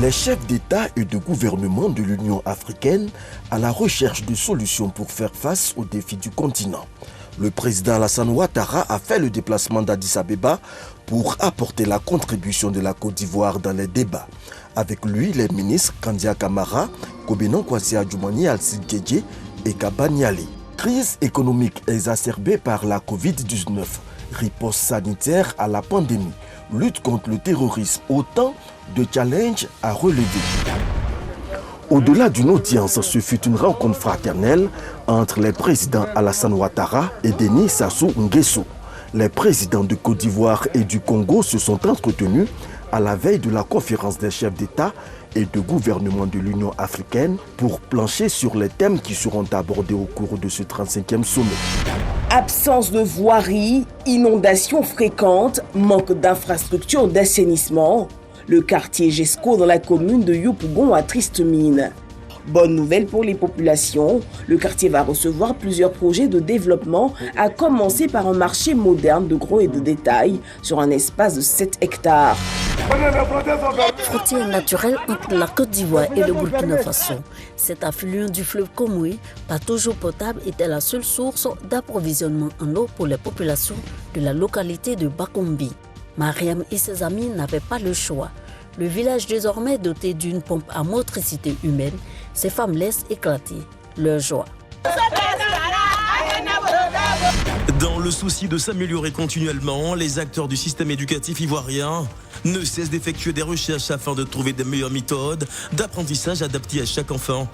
Les chefs d'État et de gouvernement de l'Union africaine à la recherche de solutions pour faire face aux défis du continent. Le président Alassane Ouattara a fait le déplacement d'Addis Abeba pour apporter la contribution de la Côte d'Ivoire dans les débats. Avec lui, les ministres Kandia Kamara, Kobenon Kwasi Adjoumani Alcide Djedje et Kaba Niali. Crise économique exacerbée par la Covid-19, riposte sanitaire à la pandémie, lutte contre le terrorisme, autant de challenges à relever. Au-delà d'une audience, ce fut une rencontre fraternelle entre les présidents Alassane Ouattara et Denis Sassou Nguesso. Les présidents de Côte d'Ivoire et du Congo se sont entretenus à la veille de la conférence des chefs d'État et de gouvernement de l'Union africaine pour plancher sur les thèmes qui seront abordés au cours de ce 35e sommet. Absence de voirie, inondations fréquentes, manque d'infrastructures d'assainissement. Le quartier Gesco dans la commune de Yopougon a triste mine. Bonne nouvelle pour les populations, le quartier va recevoir plusieurs projets de développement, à commencer par un marché moderne de gros et de détail sur un espace de 7 hectares. Frontière naturelle entre la Côte d'Ivoire et le Burkina Faso. Cet affluent du fleuve Komoui, pas toujours potable, était la seule source d'approvisionnement en eau pour les populations de la localité de Bakombi. Mariam et ses amis n'avaient pas le choix. Le village désormais doté d'une pompe à motricité humaine, ces femmes laissent éclater leur joie. Dans le souci de s'améliorer continuellement, les acteurs du système éducatif ivoirien ne cessent d'effectuer des recherches afin de trouver des meilleures méthodes d'apprentissage adaptées à chaque enfant.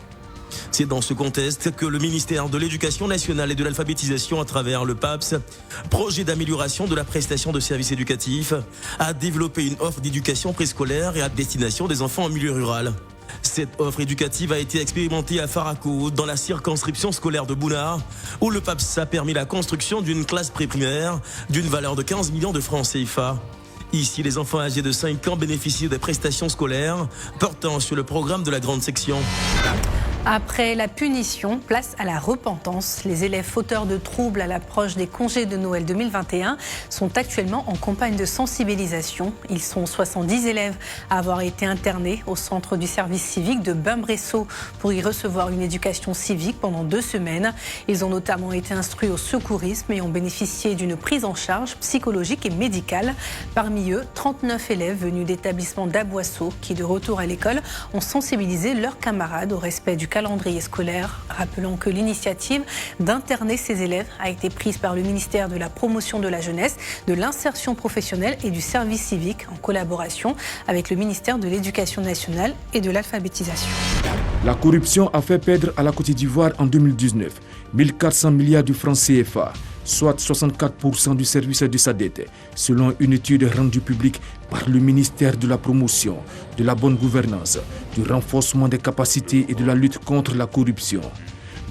C'est dans ce contexte que le ministère de l'Éducation nationale et de l'alphabétisation, à travers le PAPS, projet d'amélioration de la prestation de services éducatifs, a développé une offre d'éducation préscolaire et à destination des enfants en milieu rural. Cette offre éducative a été expérimentée à Farako, dans la circonscription scolaire de Bouna, où le PAPS a permis la construction d'une classe pré-primaire d'une valeur de 15 millions de francs CFA. Ici, les enfants âgés de 5 ans bénéficient des prestations scolaires portant sur le programme de la grande section. Après la punition, place à la repentance. Les élèves fauteurs de troubles à l'approche des congés de Noël 2021 sont actuellement en campagne de sensibilisation. Ils sont 70 élèves à avoir été internés au centre du service civique de Bain-Bresseau pour y recevoir une éducation civique pendant 2 semaines. Ils ont notamment été instruits au secourisme et ont bénéficié d'une prise en charge psychologique et médicale. Parmi eux, 39 élèves venus d'établissements d'Aboisseau qui, de retour à l'école, ont sensibilisé leurs camarades au respect du calendrier scolaire. Rappelons que l'initiative d'interner ces élèves a été prise par le ministère de la Promotion de la Jeunesse, de l'Insertion professionnelle et du Service civique en collaboration avec le ministère de l'Éducation nationale et de l'alphabétisation. La corruption a fait perdre à la Côte d'Ivoire en 2019 1400 milliards de francs CFA, soit 64% du service de sa dette, selon une étude rendue publique par le ministère de la Promotion, de la bonne gouvernance, du renforcement des capacités et de la lutte contre la corruption.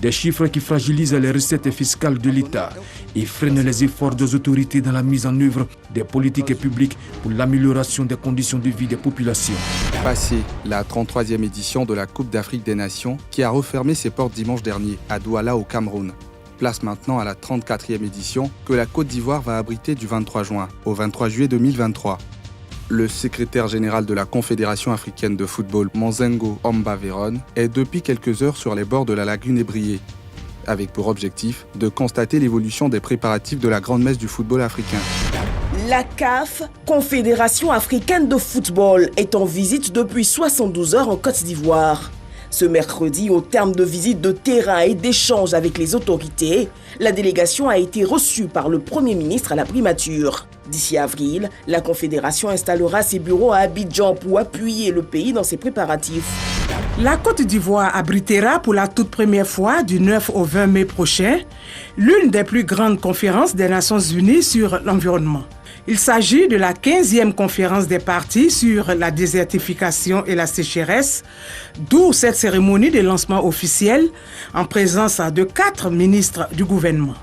Des chiffres qui fragilisent les recettes fiscales de l'État et freinent les efforts des autorités dans la mise en œuvre des politiques publiques pour l'amélioration des conditions de vie des populations. Passé la 33e édition de la Coupe d'Afrique des Nations qui a refermé ses portes dimanche dernier à Douala au Cameroun. Place maintenant à la 34e édition que la Côte d'Ivoire va abriter du 23 juin au 23 juillet 2023. Le secrétaire général de la Confédération africaine de football, Monzengo Omba Veron, est depuis quelques heures sur les bords de la lagune ébriée, avec pour objectif de constater l'évolution des préparatifs de la grande messe du football africain. La CAF, Confédération africaine de football, est en visite depuis 72 heures en Côte d'Ivoire. Ce mercredi, au terme de visites de terrain et d'échanges avec les autorités, la délégation a été reçue par le Premier ministre à la primature. D'ici avril, la Confédération installera ses bureaux à Abidjan pour appuyer le pays dans ses préparatifs. La Côte d'Ivoire abritera pour la toute première fois du 9 au 20 mai prochain l'une des plus grandes conférences des Nations Unies sur l'environnement. Il s'agit de la 15e conférence des parties sur la désertification et la sécheresse, d'où cette cérémonie de lancement officiel en présence de 4 ministres du gouvernement.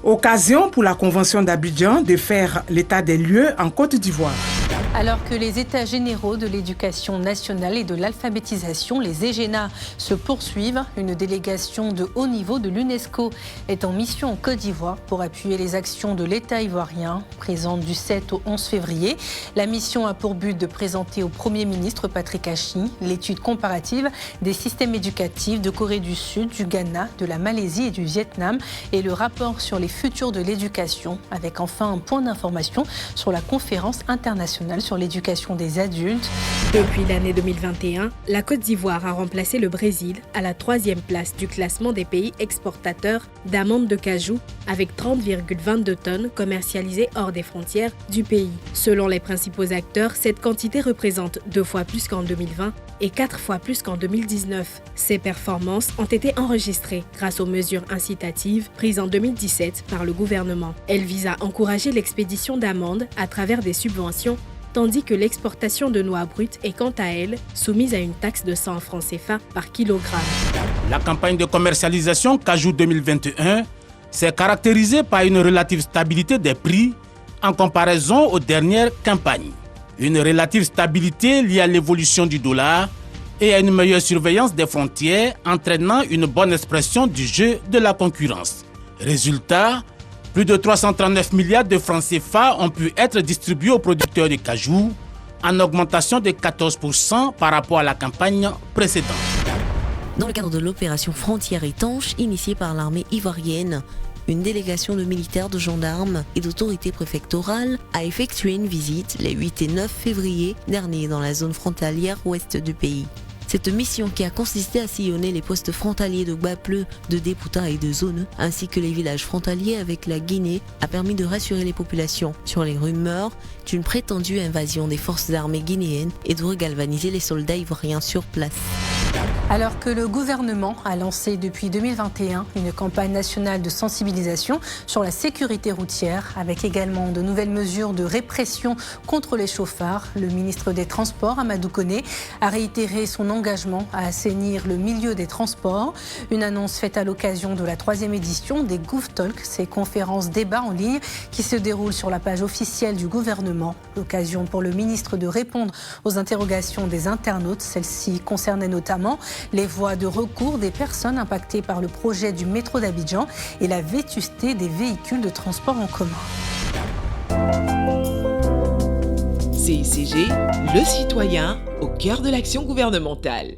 Occasion pour la Convention d'Abidjan de faire l'état des lieux en Côte d'Ivoire. Alors que les états généraux de l'éducation nationale et de l'alphabétisation, les EGENA, se poursuivent, une délégation de haut niveau de l'UNESCO est en mission en Côte d'Ivoire pour appuyer les actions de l'État ivoirien, présente du 7 au 11 février. La mission a pour but de présenter au Premier ministre Patrick Achi l'étude comparative des systèmes éducatifs de Corée du Sud, du Ghana, de la Malaisie et du Vietnam et le rapport sur les futurs de l'éducation, avec enfin un point d'information sur la conférence internationale sur l'éducation des adultes. Depuis l'année 2021, la Côte d'Ivoire a remplacé le Brésil à la 3e place du classement des pays exportateurs d'amandes de cajou avec 30,22 tonnes commercialisées hors des frontières du pays. Selon les principaux acteurs, cette quantité représente 2 fois plus qu'en 2020 et 4 fois plus qu'en 2019. Ces performances ont été enregistrées grâce aux mesures incitatives prises en 2017 par le gouvernement. Elles visent à encourager l'expédition d'amandes à travers des subventions, tandis que l'exportation de noix brutes est quant à elle soumise à une taxe de 100 francs CFA par kilogramme. La campagne de commercialisation Cajou 2021 s'est caractérisée par une relative stabilité des prix en comparaison aux dernières campagnes. Une relative stabilité liée à l'évolution du dollar et à une meilleure surveillance des frontières entraînant une bonne expression du jeu de la concurrence. Résultat, plus de 339 milliards de francs CFA ont pu être distribués aux producteurs de cajou, en augmentation de 14% par rapport à la campagne précédente. Dans le cadre de l'opération Frontières étanches, initiée par l'armée ivoirienne, une délégation de militaires, de gendarmes et d'autorités préfectorales a effectué une visite les 8 et 9 février dernier dans la zone frontalière ouest du pays. Cette mission, qui a consisté à sillonner les postes frontaliers de Gbapleu, de Dépouta et de Zone, ainsi que les villages frontaliers avec la Guinée, a permis de rassurer les populations sur les rumeurs d'une prétendue invasion des forces armées guinéennes et de regalvaniser les soldats ivoiriens sur place. Alors que le gouvernement a lancé depuis 2021 une campagne nationale de sensibilisation sur la sécurité routière, avec également de nouvelles mesures de répression contre les chauffards, le ministre des Transports, Amadou Koné, a réitéré son engagement à assainir le milieu des transports. Une annonce faite à l'occasion de la 3e édition des GovTalk, ces conférences débats en ligne qui se déroulent sur la page officielle du gouvernement. L'occasion pour le ministre de répondre aux interrogations des internautes. Celles-ci concernaient notamment les voies de recours des personnes impactées par le projet du métro d'Abidjan et la vétusté des véhicules de transport en commun. CICG, le citoyen au cœur de l'action gouvernementale.